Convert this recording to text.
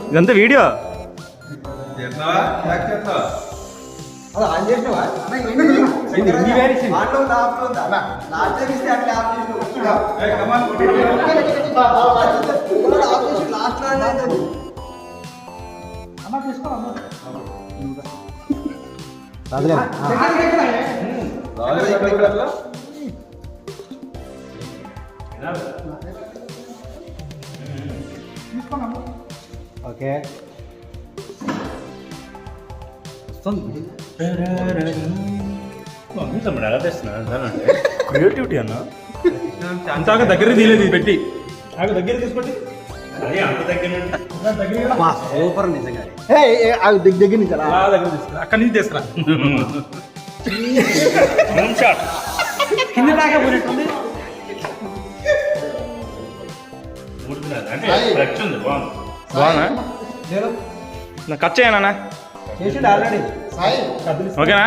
ఇదంతా video okay creativity అన్న అంతాక దగ్గర తీయలేదు ఇది పెట్టి దగ్గర తీసుకోండి సూపర్ నిజంగా దగ్గర నుంచి అక్కడి నుంచి తీసుకురా కింద దాకా పోయినట్టుంది బాగున్నా కట్ చేయనా చేసి ఆల్రెడీ ఓకేనా